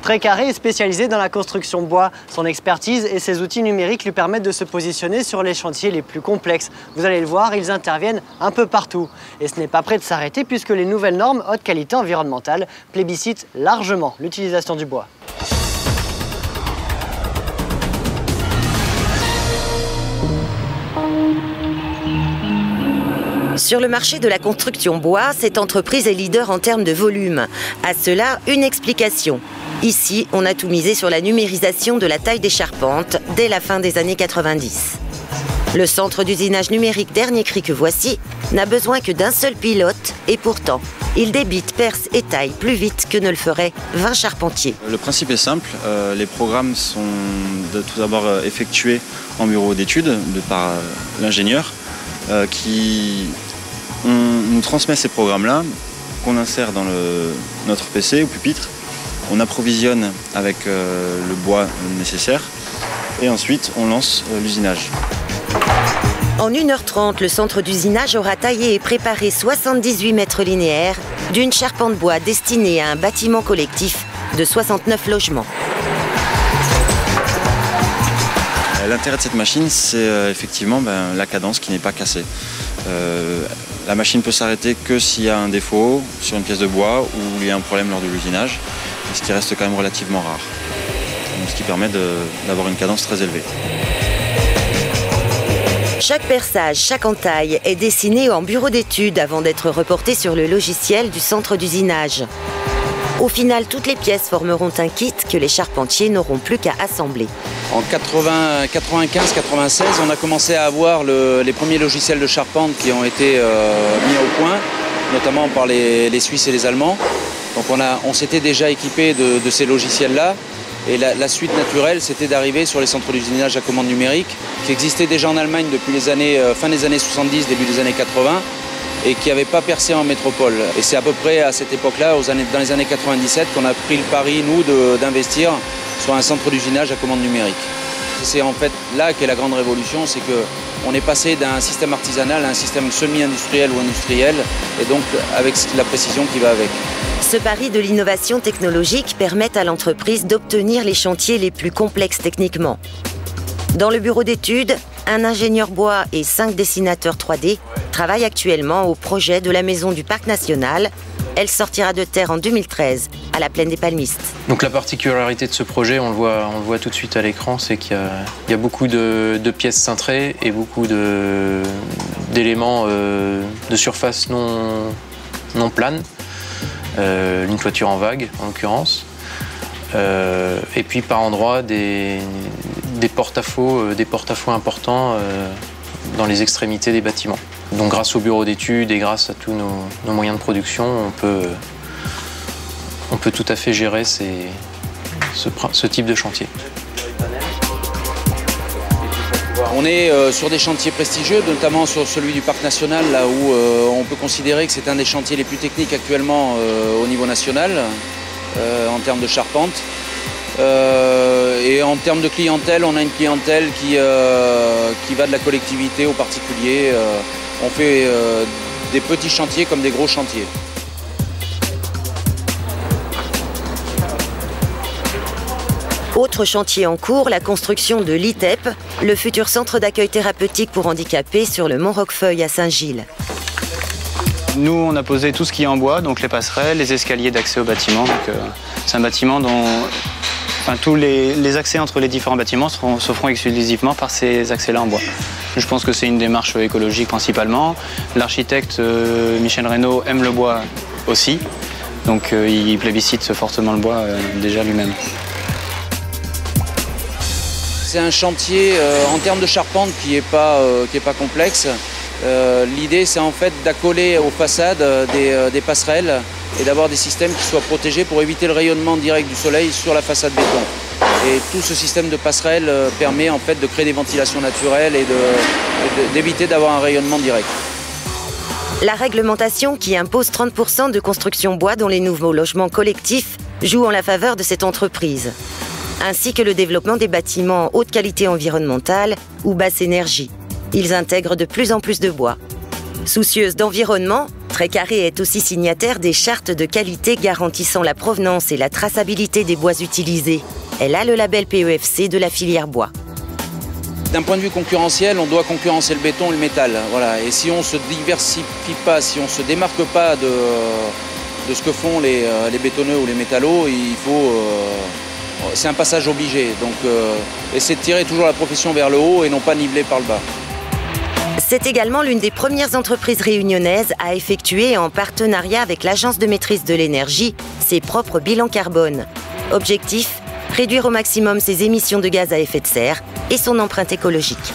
Très carré et spécialisé dans la construction bois, son expertise et ses outils numériques lui permettent de se positionner sur les chantiers les plus complexes. Vous allez le voir, ils interviennent un peu partout. Et ce n'est pas prêt de s'arrêter puisque les nouvelles normes haute qualité environnementale plébiscitent largement l'utilisation du bois. Sur le marché de la construction bois, cette entreprise est leader en termes de volume. À cela, une explication. Ici, on a tout misé sur la numérisation de la taille des charpentes dès la fin des années 90. Le centre d'usinage numérique dernier cri que voici n'a besoin que d'un seul pilote et pourtant, il débite, perce et taille plus vite que ne le feraient 20 charpentiers. Le principe est simple, les programmes sont tout d'abord effectués en bureau d'études par l'ingénieur qui nous transmet ces programmes-là, qu'on insère dans notre PC ou pupitre. On approvisionne avec le bois nécessaire et ensuite on lance l'usinage. En 1h30, le centre d'usinage aura taillé et préparé 78 mètres linéaires d'une charpente bois destinée à un bâtiment collectif de 69 logements. L'intérêt de cette machine, c'est effectivement la cadence qui n'est pas cassée. La machine peut s'arrêter que s'il y a un défaut sur une pièce de bois ou il y a un problème lors de l'usinage, ce qui reste quand même relativement rare. Donc, ce qui permet d'avoir une cadence très élevée. Chaque perçage, chaque entaille est dessiné en bureau d'études avant d'être reporté sur le logiciel du centre d'usinage. Au final, toutes les pièces formeront un kit que les charpentiers n'auront plus qu'à assembler. En 95-96, on a commencé à avoir les premiers logiciels de charpente qui ont été mis au point, notamment par les Suisses et les Allemands. Donc on s'était déjà équipé de ces logiciels-là. Et la suite naturelle, c'était d'arriver sur les centres d'usinage à commande numérique, qui existaient déjà en Allemagne depuis fin des années 70, début des années 80, et qui n'avaient pas percé en métropole. Et c'est à peu près à cette époque-là, dans les années 97, qu'on a pris le pari, nous, d'investir sur un centre d'usinage à commande numérique. C'est en fait là qu'est la grande révolution, c'est qu'on est passé d'un système artisanal à un système semi-industriel ou industriel, et donc avec la précision qui va avec. Ce pari de l'innovation technologique permet à l'entreprise d'obtenir les chantiers les plus complexes techniquement. Dans le bureau d'études, un ingénieur bois et 5 dessinateurs 3D travaillent actuellement au projet de la maison du Parc National. Elle sortira de terre en 2013, à la plaine des Palmistes. Donc la particularité de ce projet, on le voit tout de suite à l'écran, c'est qu'il y a beaucoup de pièces cintrées et beaucoup d'éléments de surface non plane. Une toiture en vague, en l'occurrence. Et puis par endroits, des porte-à-faux importants dans les extrémités des bâtiments. Donc grâce au bureau d'études et grâce à tous nos moyens de production, on peut tout à fait gérer ce type de chantier. On est sur des chantiers prestigieux, notamment sur celui du Parc National, là où on peut considérer que c'est un des chantiers les plus techniques actuellement au niveau national, en termes de charpente. Et en termes de clientèle, on a une clientèle qui va de la collectivité aux particuliers. On fait des petits chantiers comme des gros chantiers. Autre chantier en cours, la construction de l'ITEP, le futur centre d'accueil thérapeutique pour handicapés sur le Mont Roquefeuille à Saint-Gilles. Nous, on a posé tout ce qui est en bois, donc les passerelles, les escaliers d'accès au bâtiment. C'est un bâtiment dont tous les accès entre les différents bâtiments se feront exclusivement par ces accès-là en bois. Je pense que c'est une démarche écologique principalement. L'architecte Michel Reynaud aime le bois aussi, donc il plébiscite fortement le bois déjà lui-même. C'est un chantier en termes de charpente qui est pas complexe. L'idée, c'est en fait d'accoler aux façades des passerelles et d'avoir des systèmes qui soient protégés pour éviter le rayonnement direct du soleil sur la façade béton. Et tout ce système de passerelles permet en fait de créer des ventilations naturelles et d'éviter d'avoir un rayonnement direct. La réglementation qui impose 30% de construction bois dans les nouveaux logements collectifs joue en la faveur de cette entreprise, ainsi que le développement des bâtiments haute qualité environnementale ou basse énergie. Ils intègrent de plus en plus de bois. Soucieuse d'environnement, Trécarré est aussi signataire des chartes de qualité garantissant la provenance et la traçabilité des bois utilisés. Elle a le label PEFC de la filière bois. D'un point de vue concurrentiel, on doit concurrencer le béton et le métal. Voilà. Et si on ne se diversifie pas, si on ne se démarque pas de ce que font les bétonneux ou les métallos, c'est un passage obligé. Donc essayer de tirer toujours la profession vers le haut et non pas niveler par le bas. C'est également l'une des premières entreprises réunionnaises à effectuer, en partenariat avec l'Agence de maîtrise de l'énergie, ses propres bilans carbone. Objectif : réduire au maximum ses émissions de gaz à effet de serre et son empreinte écologique.